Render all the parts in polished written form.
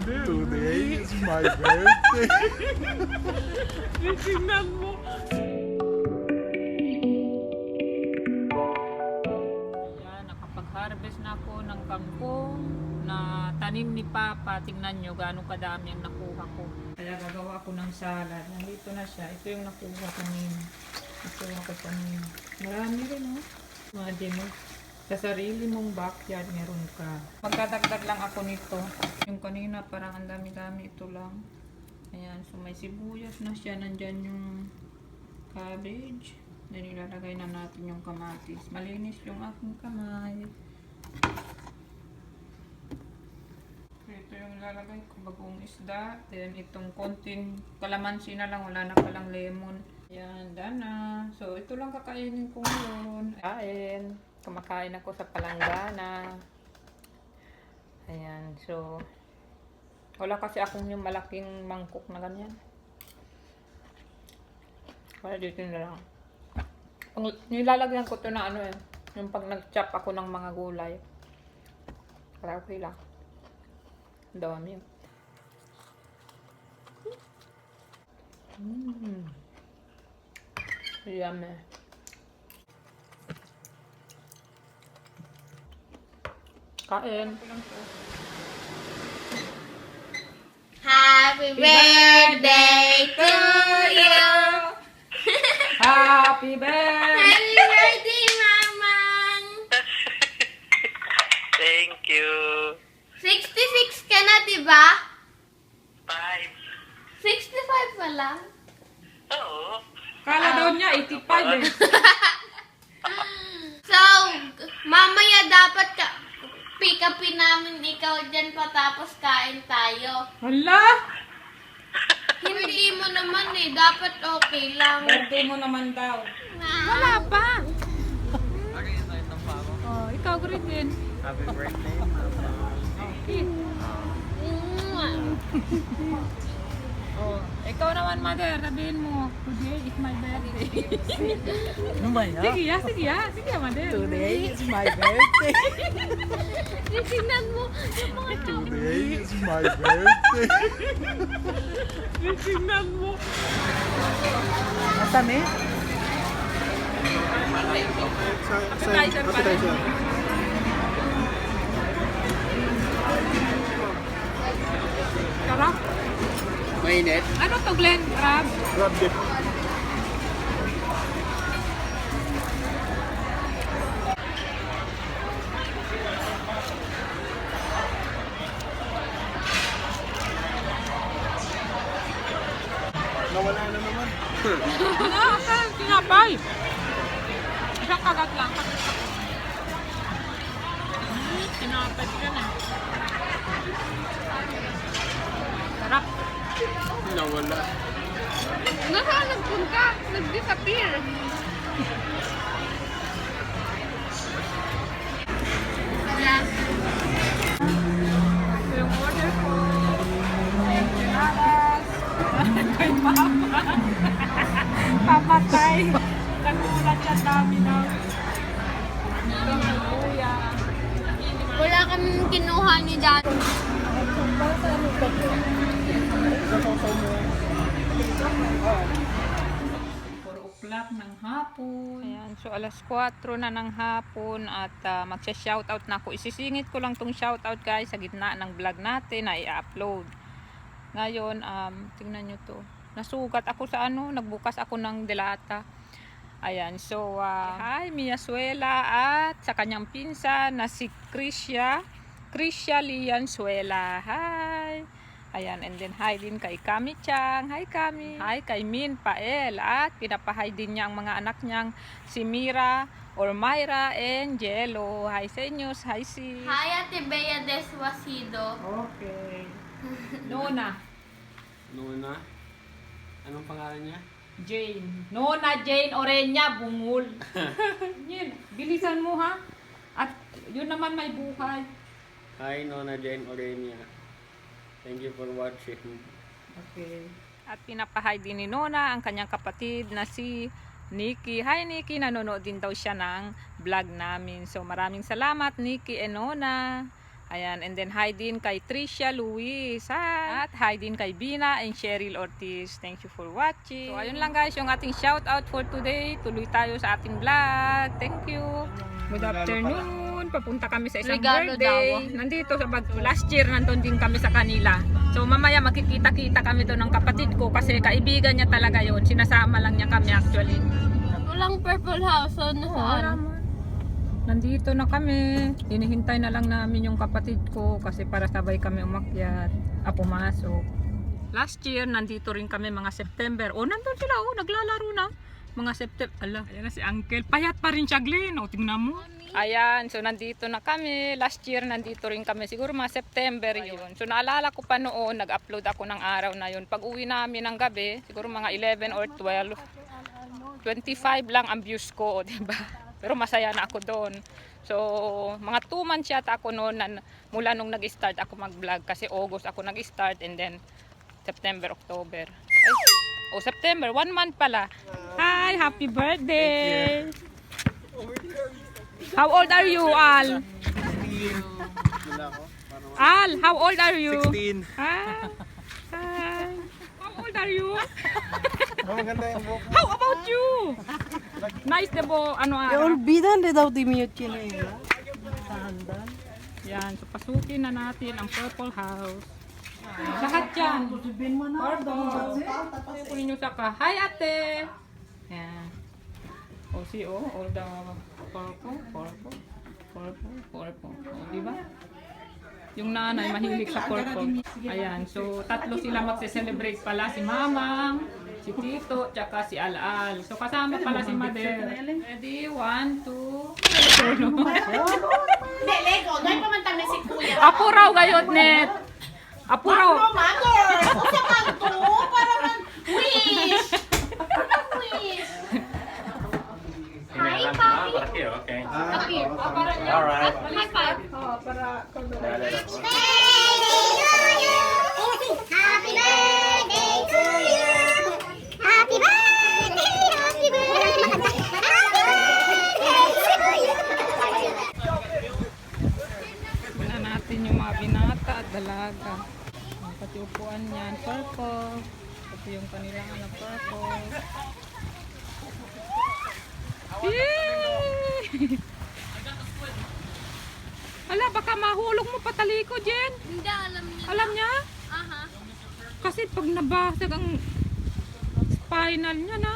Today is my birthday. Tingnan mo. Ayan, nakapag-harvest na ako ng kangkong na tanim ni Papa. Tingnan nyo gaano kadami ang nakuha ko. Kaya gagawa ko ng salad. Nandito na siya. Ito yung nakuha kanina. Nakuha ko kanina. Marami rin, oh. Imagine mo. Sa sarili mong backyard meron ka. Magdadagdag lang ako nito. Yung kanina parang ang dami-dami, ito lang. Ayan, so may sibuyas na siya. Nandyan yung cabbage. Then ilalagay na natin yung kamatis. Malinis yung aking kamay. Ito yung ilalagay ko, bagong isda. Then itong konting kalamansi na lang, wala na palang lemon. Ayan, done na. So ito lang kakainin ko ngayon. Kain. Kumakain ako sa palanggana. Ayan, so wala kasi akong yung malaking mangkok na ganyan. Wala dito na lang. Nilalagyan ko to na ano eh, yung pag nag-chop ako ng mga gulay. Para okay lang. Dami. Yummy. Kain. Happy birthday to you. Happy birthday! Happy birthday, Mamang. Thank you. 66 ka na, di ba? 5. 65 pa lang. Oo. Kala daw niya 85 eh. So, mamaya dapat pick upin namin ikaw dyan patapos kain tayo. Hala! Hindi mo naman eh. Dapat okay lang. Birthday mo naman daw. Wala pa! Oh, ikaw rin din. Happy birthday. Okay. Oh, ikaw naman, mother. Sabihin mo, today is my birthday. Ano ba yan? Sige ya, mother. Today is my birthday. Tingnan mo. Yung mga Today is my birthday. Tingnan mo. Asan eh? Appetizer pa rin. Sarap. Mainit. Ano to, Glenn? Crab? Grab it. Nawala na naman. Saan? Tinapay. Isang kagat lang. Tinapay ko yan eh. Sarap. Nawala. Nasaan nagpunta? Nag-disappear. Wala. Ito yung order ko. Empanadas. Kay Papa. Pamatay. Nagulat siya dami na. Ito yung luya. Wala kaming kinuha ni Dad. O'clock ng hapon. Ayan, so alas 4 na ng hapon at magsha-shoutout na ako. Isisingit ko lang tong shoutout guys sa gitna ng vlog natin na i-upload. Ngayon, tingnan nyo to. Nasugat ako sa ano, nagbukas ako ng delata. Ayan, so hi Mia Suela at sa kanyang pinsan na si Krisha Lian Suela. Hi! Ayan, and then hi din kay Kami Chang. Hi Kami! Hi kay Min Pael at pinapahay din niya ang mga anak niyang si Mira or Myra and Jello. Hi sa inyo, hi si... Hi, Ate Bea Deswasido. Okay. Nona. Nuna. Anong pangalan niya? Jane. Nona Jane Orenya Bungol. Yan, bilisan mo ha. At yun naman may buhay. Hi, Nona Jane Orenia. Thank you for watching. Okay. At pinapahay din ni Nona ang kanyang kapatid na si Nikki. Hi Nikki, nanonood din daw siya ng vlog namin. So maraming salamat Nikki and Nona. Ayan, and then hi din kay Tricia Luis. At hi din kay Bina and Cheryl Ortiz. Thank you for watching. So ayun lang guys yung ating shout out for today. Tuloy tayo sa ating vlog. Thank you. Good afternoon. Papunta kami sa isang Regalo birthday. Nandito sa Bagto. Last year nandun din kami sa kanila. So mamaya magkikita-kita kami doon ng kapatid ko kasi kaibigan niya talaga yon. Sinasama lang niya kami actually. Walang Purple House. So, nasaan? Nandito na kami. Hinihintay na lang namin yung kapatid ko kasi para sabay kami umakyat. Pumasok. Last year, nandito rin kami mga September. Nandun sila. Naglalaro na. Mga September. Ala, ayan na si Uncle. Payat pa rin siya, Glenn. Tingnan mo. Ayan, so nandito na kami. Last year, nandito rin kami. Siguro mga September yun. So naalala ko pa noon, nag-upload ako ng araw na yun. Pag uwi namin ng gabi, siguro mga 11 or 12, 25 lang ang views ko, diba? Pero masaya na ako doon. So, mga 2 months yata ako noon mula nung nag-start ako mag-vlog. Kasi August ako nag-start and then September, October. September, 1 month pala. Hi, happy birthday! How old are you, Al? Al, how old are you? 16. Hi. How old are you? Maganda yung buhok. How about you? Nice na po, Olbidan rin daw di mute yun eh. Sandal. Yan, so pasukin na natin ang Purple House. Lahat yan. Purple. Kunin nyo saka. Hi ate! Yan. All the purple. Diba? Yung nanay mahilig sa purple. Ayan, so 3 sila magse-celebrate pala. Si Mamang, si Tito, tsaka si Al-Al. So kasama pala si Mader. Ready? 1, 2. Hindi, Lego. Doon pa man tayo si Kuya. Apo raw gayot net. Apo raw. Mother! Usa ka to? Para man wish! Wish! Hi, Papi! Okay. Papi! Alright. High five! Happy birthday to you. Happy birthday, happy birthday. Tignan natin yung mga binata at dalaga. Pati upuan niyan, purple. Pati yung kanilang purple. Yay! Ala, baka mahulog mo pataliko, Jen. Hindi, alam niya. Alam niya? Aha. Kasi pag nabasag ang spinal niya na.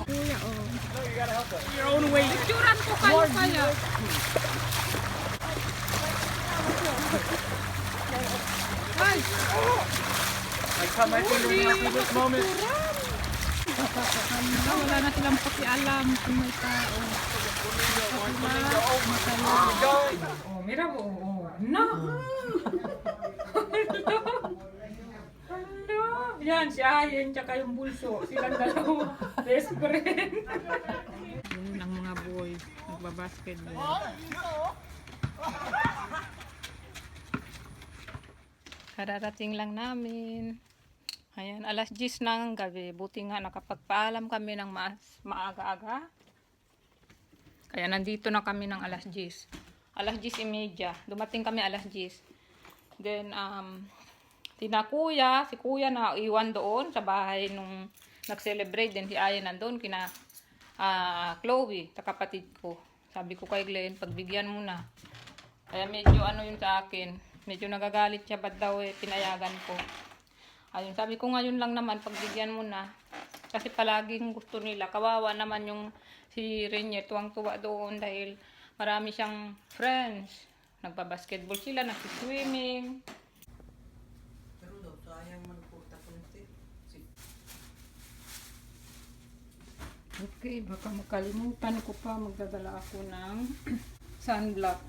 Kuya, your own way. Picturean ko kayo kaya. Ay! I cut my fingernails for this moment. Wala na silang pakialam kung may tao. Mira po. No! Yan, si Ayen, tsaka yung bulso. Silang dalawa. Best friend. Yun ang mga boys. Nagbabasketball. Kararating lang namin. Ayan, alas 10 ng gabi. Buti nga nakapagpaalam kami ng maaga-aga. Kaya nandito na kami ng alas 10. Alas 10:30. Dumating kami alas 10. Then, si kuya na iwan doon sa bahay nung nag-celebrate. Then si Aya nandun, kina Chloe, kapatid ko. Sabi ko kay Glenn, pagbigyan mo na. Kaya medyo yun sa akin. Medyo nagagalit siya, ba't daw pinayagan ko. Ayun, sabi ko ngayon lang naman, pagbigyan mo na. Kasi palaging gusto nila. Kawawa naman yung si Renier, tuwang-tuwa doon dahil marami siyang friends. Nagpa-basketball sila, nag-swimming. Pero daw, sayang man po tapunti. Okay, baka makalimutan ko pa. Magdadala ako ng sunblock.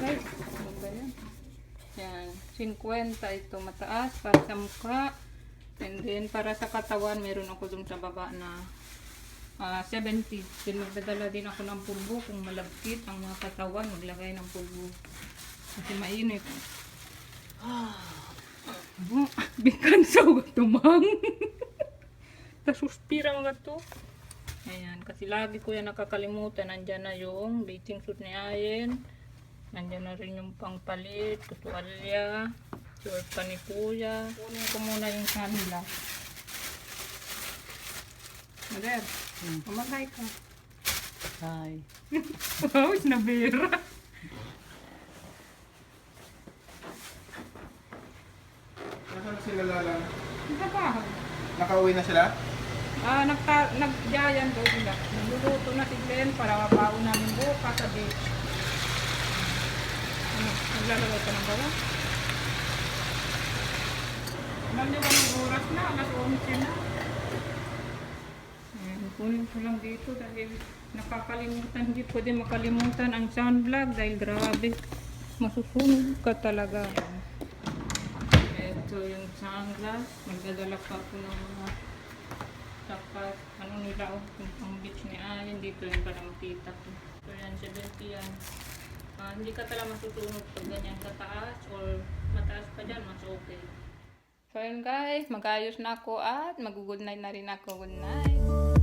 Okay, maganda yan. Yan, 50 ito mataas para sa mukha. And then para sa katawan, meron ako dun sa baba na 70. Then magdadala din ako ng pulbo kung malagkit ang mga katawan, maglagay ng pulbo. Kasi mainit. Bikan sa tumang. Nasuspira mga to. Ayan, kasi lagi ko yan nakakalimutan. Nandyan na yung bathing suit ni Ayen. Nandiyan na rin yung pangpalit, tutualya, short pa ni kuya. Kunin ko muna yung sunblock. Mother, kumagay ka. Hi. Wow, nabira. Nasaan sila Lala? Nakabaho. Nakauwi na sila? Nagjayan daw sila. Nagluluto na si Glenn para mabaon namin bukas sa beach. Ano, naglalagay ka ng bawang? Alam niyo ba ng oras na? Alas 11 na. Ayan, kunin ko lang dito dahil nakakalimutan. Hindi pwede makalimutan ang sunblock dahil grabe. Masusunog ka talaga. Ito yung sunglass. Magdadala pa ako ng mga tapat. Ano nila oh, yung pang beach ni Ayan. Dito yung pala makita ko. So yan, 70 yan. Hindi ka talaga masusunog pag ganyan kataas or mataas pa dyan, mas okay. So yun guys, mag-ayos na ako at mag-good night na rin ako. Good night.